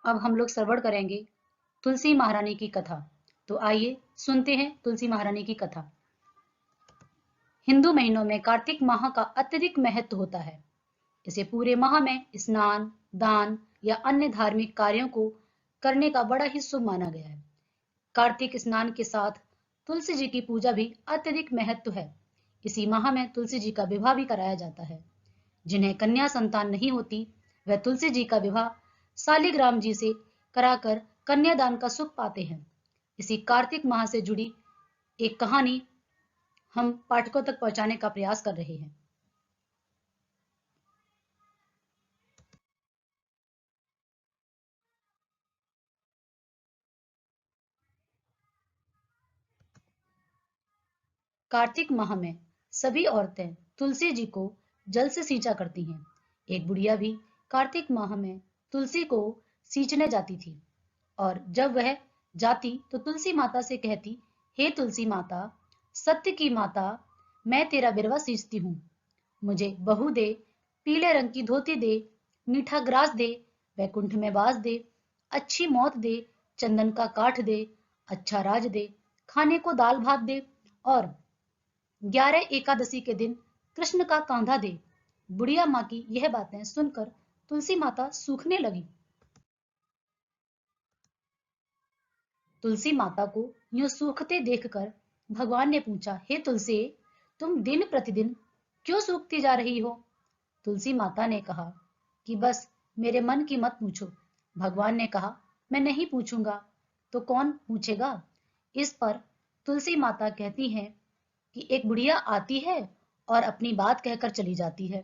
अब हम लोग श्रवण करेंगे तुलसी महारानी की कथा। तो आइए सुनते हैं तुलसी महारानी की कथा। हिंदू महीनों में कार्तिक माह का अत्यधिक महत्व होता है। इसे पूरे माह में स्नान, दान या अन्य धार्मिक कार्यों को करने का बड़ा ही शुभ माना गया है। कार्तिक स्नान के साथ तुलसी जी की पूजा भी अत्यधिक महत्व है। इसी माह में तुलसी जी का विवाह भी कराया जाता है। जिन्हें कन्या संतान नहीं होती, वह तुलसी जी का विवाह शालिग्राम जी से कराकर कन्यादान का सुख पाते हैं। इसी कार्तिक माह से जुड़ी एक कहानी हम पाठकों तक पहुंचाने का प्रयास कर रहे हैं। कार्तिक माह में सभी औरतें तुलसी जी को जल से सींचा करती हैं। एक बुढ़िया भी कार्तिक माह में तुलसी को सींचने जाती थी, और जब वह जाती तो तुलसी माता से कहती, हे तुलसी माता, सत्य की माता, मैं तेरा बिरवा सींचती हूँ। मुझे बहू दे, पीले रंग की धोती दे, मीठा ग्रास दे, वैकुंठ में वास दे, अच्छी मौत दे, चंदन का काठ दे, अच्छा राज दे, खाने को दाल भात दे, और 11 एकादशी के दिन कृष्ण का कांधा दे। बुढ़िया माँ की यह बातें सुनकर तुलसी माता सूखने लगी। तुलसी माता को यूं सूखते देखकर भगवान ने पूछा, हे तुलसी, तुम दिन प्रतिदिन क्यों सूखती जा रही हो? तुलसी माता ने कहा कि बस मेरे मन की मत पूछो। भगवान ने कहा, मैं नहीं पूछूंगा तो कौन पूछेगा? इस पर तुलसी माता कहती हैं कि एक बुढ़िया आती है और अपनी बात कहकर चली जाती है।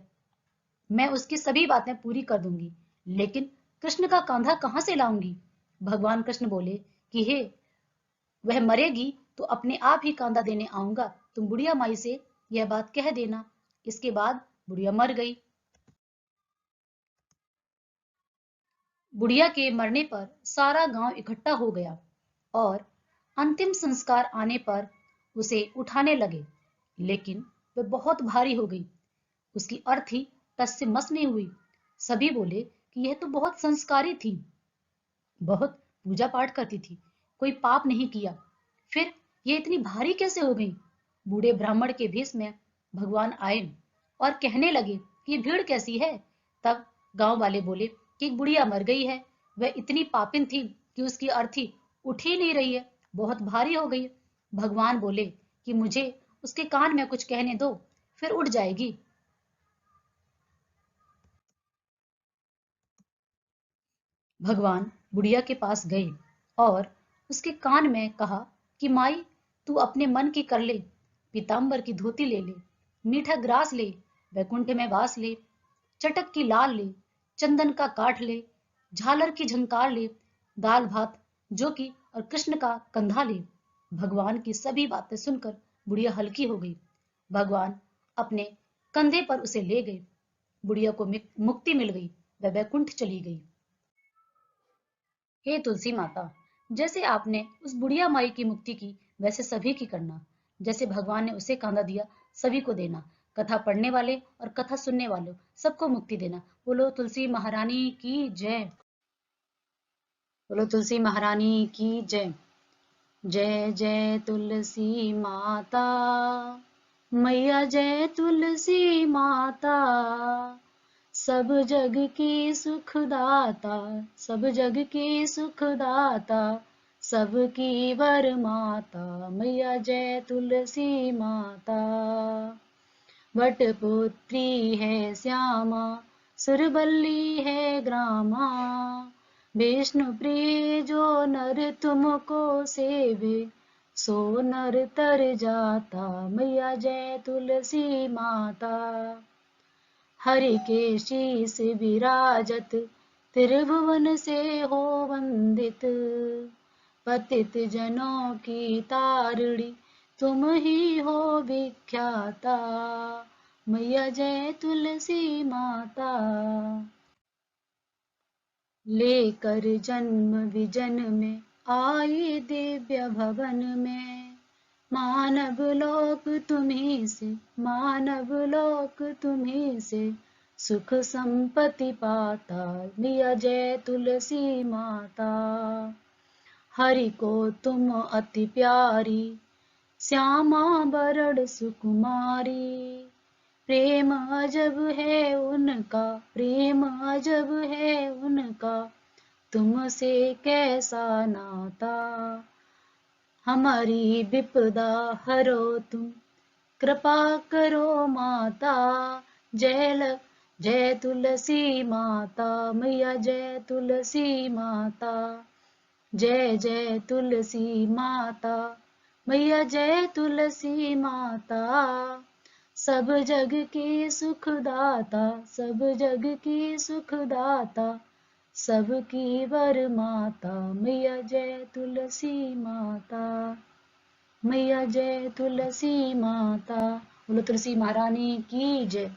मैं उसकी सभी बातें पूरी कर दूंगी, लेकिन कृष्ण का कांधा कहां से लाऊंगी? भगवान कृष्ण बोले कि हे, वह मरेगी तो अपने आप ही कांधा देने आऊंगा, तुम बुढ़िया माई से यह बात कह देना। इसके बाद बुढ़िया मर गई। बुढ़िया के मरने पर सारा गांव इकट्ठा हो गया और अंतिम संस्कार आने पर उसे उठाने लगे, लेकिन वह बहुत भारी हो गई। उसकी अर्थी टस से मस नहीं हुई। सभी बोले कि यह तो बहुत संस्कारी थी, बहुत पूजा पाठ करती थी, कोई पाप नहीं किया, फिर ये इतनी भारी कैसे हो गई? बूढ़े ब्राह्मण के भेष में भगवान आए और कहने लगे कि ये भीड़ कैसी है? तब गांव वाले बोले कि एक बुढ़िया मर गई है, वह इतनी पापिन थी कि उसकी अर्थी उठ ही नहीं रही है, बहुत भारी हो गई। भगवान बोले कि मुझे उसके कान में कुछ कहने दो, फिर उठ जाएगी। भगवान बुढ़िया के पास गए और उसके कान में कहा कि माई, तू अपने मन की कर ले, पीताम्बर की धोती ले ले, मीठा ग्रास ले, वैकुंठ में वास ले, चटक की लाल ले, चंदन का काठ ले, झालर की झंकार ले, दाल भात जो की और कृष्ण का कंधा ले। भगवान की सभी बातें सुनकर बुढ़िया हल्की हो गई। भगवान अपने कंधे पर उसे ले गए। बुढ़िया को मुक्ति मिल गई, वह वैकुंठ चली गई। हे तुलसी माता, जैसे आपने उस बुढ़िया माई की मुक्ति की, वैसे सभी की करना। जैसे भगवान ने उसे कांधा दिया, सभी को देना। कथा पढ़ने वाले और कथा सुनने वालों सबको मुक्ति देना। बोलो तुलसी महारानी की जय। बोलो तुलसी महारानी की जय। जय जय तुलसी माता, मैया जय तुलसी माता, सब जग की सुखदाता, सब जग की सुखदाता, सबकी वर माता, मैया जय तुलसी माता। वटपुत्री है श्यामा, सुरबल्ली है ग्रामा, विष्णु प्रिय जो नर तुमको सेवे, सो नर तर जाता, मैया जय तुलसी माता। हरि के शीस विराजत, त्रिभुवन से हो वंदित, पतित जनों की तारिणी, तुम ही हो विख्याता, मैया जय तुलसी माता। लेकर जन्म विजन में आई दिव्य भवन में, मानव लोक तुम्ही से, मानव लोक तुम्ही से, सुख संपत्ति पाता। मैया जय तुलसी माता। हरि को तुम अति प्यारी, श्यामा बरड़ सुकुमारी। प्रेम अजब है उनका, प्रेम अजब है उनका, तुमसे कैसा नाता। हमारी विपदा हरो तुम, कृपा करो माता। जय तुलसी माता। मैया जय तुलसी माता। जय जय तुलसी माता। मैया जय तुलसी माता। सब जग की सुखदाता, सब जग की सुखदाता, सबकी वर माता। मैया जय तुलसी माता। मैया जय तुलसी माता। बोलो तुलसी महारानी की जय।